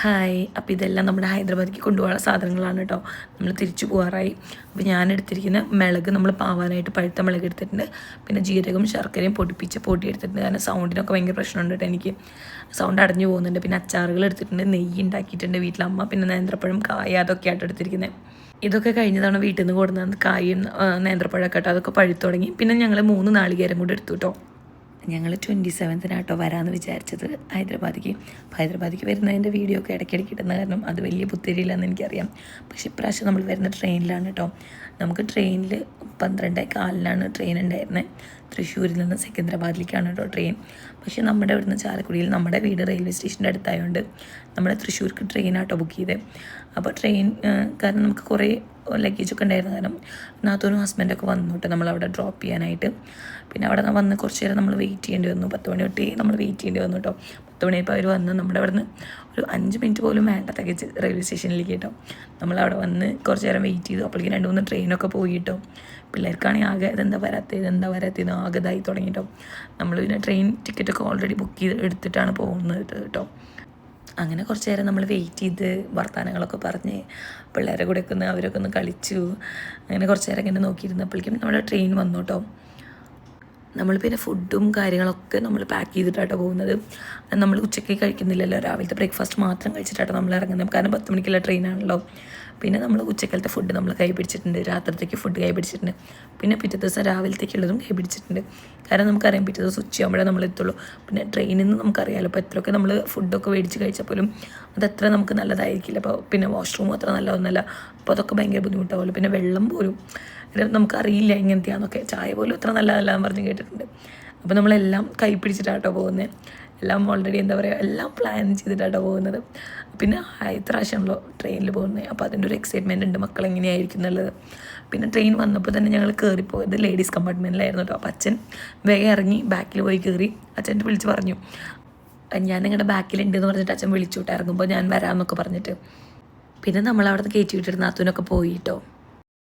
Hi. അപ്പോൾ ഇതെല്ലാം നമ്മുടെ ഹൈദരാബാദിലേക്ക് കൊണ്ടുപോകാനുള്ള സാധനങ്ങളാണ് കേട്ടോ. നമ്മൾ തിരിച്ചു പോകാറായി. അപ്പോൾ ഞാൻ എടുത്തിരിക്കുന്ന മിളക് നമ്മൾ പാവാനായിട്ട് പഴുത്ത മിളക് എടുത്തിട്ടുണ്ട്. പിന്നെ ജീരകം ശർക്കരയും പൊടി എടുത്തിട്ടുണ്ട്. കാരണം സൗണ്ടിനൊക്കെ ഭയങ്കര പ്രശ്നമുണ്ട് കേട്ടോ. എനിക്ക് സൗണ്ട് അടഞ്ഞു പോകുന്നുണ്ട്. പിന്നെ അച്ചാറുകൾ എടുത്തിട്ടുണ്ട്, നെയ്യ് ഉണ്ടാക്കിയിട്ടുണ്ട് വീട്ടിലമ്മ, പിന്നെ നേന്ത്രപ്പഴം, കായ, അതൊക്കെ ആയിട്ട് എടുത്തിരിക്കുന്നത്. ഇതൊക്കെ കഴിഞ്ഞ തവണ വീട്ടിൽ നിന്ന് കൊടുക്കുന്നത് കായും നേന്ത്രപ്പഴമൊക്കെ കേട്ടോ. അതൊക്കെ പഴുത്തു തുടങ്ങി. പിന്നെ ഞങ്ങൾ 3 നാളികേരം കൂടി എടുത്തു കേട്ടോ. ഞങ്ങൾ 27-നാട്ടോ വരാമെന്ന് വിചാരിച്ചത് ഹൈദരാബാദിക്ക്. ഹൈദരാബാദിക്ക് വരുന്നതിൻ്റെ വീഡിയോ ഒക്കെ ഇടയ്ക്കിടയ്ക്ക് ഇടുന്ന കാരണം അത് വലിയ പുത്തിരിയില്ലെന്ന് എനിക്കറിയാം. പക്ഷേ ഇപ്രാവശ്യം നമ്മൾ വരുന്ന ട്രെയിനിലാണ് കേട്ടോ. നമുക്ക് ട്രെയിനിൽ 12:15 ട്രെയിൻ ഉണ്ടായിരുന്നത്. തൃശ്ശൂരിൽ നിന്ന് സെക്കന്ദരാബാദിലേക്കാണ് കേട്ടോ ട്രെയിൻ. പക്ഷേ നമ്മുടെ ഇവിടുന്ന് ചാലക്കുടിയിൽ നമ്മുടെ വീട് റെയിൽവേ സ്റ്റേഷൻ്റെ അടുത്തായതുകൊണ്ട് നമ്മുടെ തൃശ്ശൂർക്ക് ട്രെയിനാട്ടോ ബുക്ക് ചെയ്തത്. അപ്പോൾ ട്രെയിൻ കാരണം നമുക്ക് കുറേ ലഗേജൊക്കെ ഉണ്ടായിരുന്നു. കാരണം നാത്തൂനും ഹസ്ബൻഡൊക്കെ വന്നു കേട്ടോ നമ്മളവിടെ ഡ്രോപ്പ് ചെയ്യാനായിട്ട്. പിന്നെ അവിടെ വന്ന് കുറച്ച് നേരം നമ്മൾ വെയിറ്റ് ചെയ്യേണ്ടി വന്നു. 10 മണി തൊട്ടേ നമ്മൾ വെയിറ്റ് ചെയ്യേണ്ടി വന്നു കേട്ടോ. 10 മണിയായപ്പോൾ അവർ വന്ന് നമ്മുടെ അവിടെ നിന്ന് ഒരു 5 മിനിറ്റ് പോലും വേണ്ട തികച്ച് റെയിൽവേ സ്റ്റേഷനിലേക്ക് കേട്ടോ. നമ്മളവിടെ വന്ന് കുറച്ച് നേരം വെയിറ്റ് ചെയ്തു. അപ്പോഴേക്കും 2-3 ട്രെയിനൊക്കെ പോയി കേട്ടോ. പിള്ളേർക്കാണെങ്കിൽ ആകെ ഇതെന്താ വരാത്തത് ആകെ ഇതായി തുടങ്ങി കേട്ടോ. നമ്മൾ പിന്നെ ട്രെയിൻ ടിക്കറ്റൊക്കെ ഓൾറെഡി ബുക്ക് ചെയ്ത് എടുത്തിട്ടാണ് പോകുന്നത് കേട്ടോ. അങ്ങനെ കുറച്ച് നേരം നമ്മൾ വെയിറ്റ് ചെയ്ത് വർത്തമാനങ്ങളൊക്കെ പറഞ്ഞ് പിള്ളേരെ കൂടെയൊക്കെ അവരൊക്കെ ഒന്ന് കളിച്ചു. അങ്ങനെ കുറച്ച് നേരം ഇങ്ങനെ നോക്കിയിരുന്നപ്പോഴേക്കും നമ്മുടെ ട്രെയിൻ വന്നു കേട്ടോ. നമ്മൾ പിന്നെ ഫുഡും കാര്യങ്ങളൊക്കെ നമ്മൾ പാക്ക് ചെയ്തിട്ടാട്ടോ പോകുന്നത്. നമ്മൾ ഉച്ചയ്ക്ക് കഴിക്കുന്നില്ലല്ലോ, രാവിലത്തെ ബ്രേക്ക്ഫാസ്റ്റ് മാത്രം കഴിച്ചിട്ടാട്ടോ നമ്മൾ ഇറങ്ങുന്നത്. കാരണം 10 മണിക്കുള്ള ട്രെയിനാണല്ലോ. പിന്നെ നമ്മൾ ഉച്ചക്കലത്തെ ഫുഡ് നമ്മൾ കൈ പിടിച്ചിട്ടുണ്ട്, രാത്രിത്തേക്ക് ഫുഡ് കൈ പിടിച്ചിട്ടുണ്ട്. പിന്നെ പിറ്റേ ദിവസം രാവിലത്തേക്കുള്ളതും കൈ പിടിച്ചിട്ടുണ്ട്. കാരണം നമുക്കറിയാം പിറ്റേ ദിവസം ഉച്ചയാകുമ്പോഴേ നമ്മൾ എത്തുള്ളൂ. പിന്നെ ട്രെയിനിൽ നിന്ന് നമുക്കറിയാമല്ലോ, അപ്പോൾ എത്രയൊക്കെ നമ്മൾ ഫുഡൊക്കെ മേടിച്ച് കഴിച്ചാൽ പോലും അതത്ര നമുക്ക് നല്ലതായിരിക്കില്ല. അപ്പോൾ പിന്നെ വാഷ്റൂമും അത്ര നല്ലതൊന്നുമല്ല. അപ്പോൾ അതൊക്കെ ഭയങ്കര ബുദ്ധിമുട്ടാവുമല്ലോ. പിന്നെ വെള്ളം പോലും നമുക്കറിയില്ല എങ്ങനത്തെയാണെന്നൊക്കെ. ചായ പോലും അത്ര നല്ലതല്ല എന്ന് പറഞ്ഞ് കേട്ടിട്ടുണ്ട്. അപ്പോൾ നമ്മളെല്ലാം കൈ പിടിച്ചിട്ടാട്ടോ പോകുന്നത്. എല്ലാം ഓൾറെഡി എന്താ പറയുക, എല്ലാം പ്ലാൻ ചെയ്തിട്ടാട്ടോ പോകുന്നത്. പിന്നെ പ്രാവശ്യമാണല്ലോ ട്രെയിനിൽ പോകുന്നത്. അപ്പോൾ അതിൻ്റെ ഒരു എക്സൈറ്റ്മെൻറ്റ് ഉണ്ട്, മക്കൾ എങ്ങനെയായിരിക്കും എന്നുള്ളത്. പിന്നെ ട്രെയിൻ വന്നപ്പോൾ തന്നെ ഞങ്ങൾ കയറിപ്പോയത് ലേഡീസ് കമ്പാർട്ട്മെൻറ്റിലായിരുന്നു കേട്ടോ. അപ്പോൾ അച്ഛൻ വേഗം ഇറങ്ങി ബാക്കിൽ പോയി കയറി. അച്ഛൻ്റെ വിളിച്ച് പറഞ്ഞു, ഞാൻ നിങ്ങളുടെ ബാക്കിലുണ്ടെന്ന് പറഞ്ഞിട്ട് അച്ഛൻ വിളിച്ചു വിട്ട് ഇറങ്ങുമ്പോൾ ഞാൻ വരാമെന്നൊക്കെ പറഞ്ഞിട്ട്. പിന്നെ നമ്മളവിടെ നിന്ന് കയറ്റി വിട്ടിട്ട് നാത്തൂനൊക്കെ പോയി കേട്ടോ.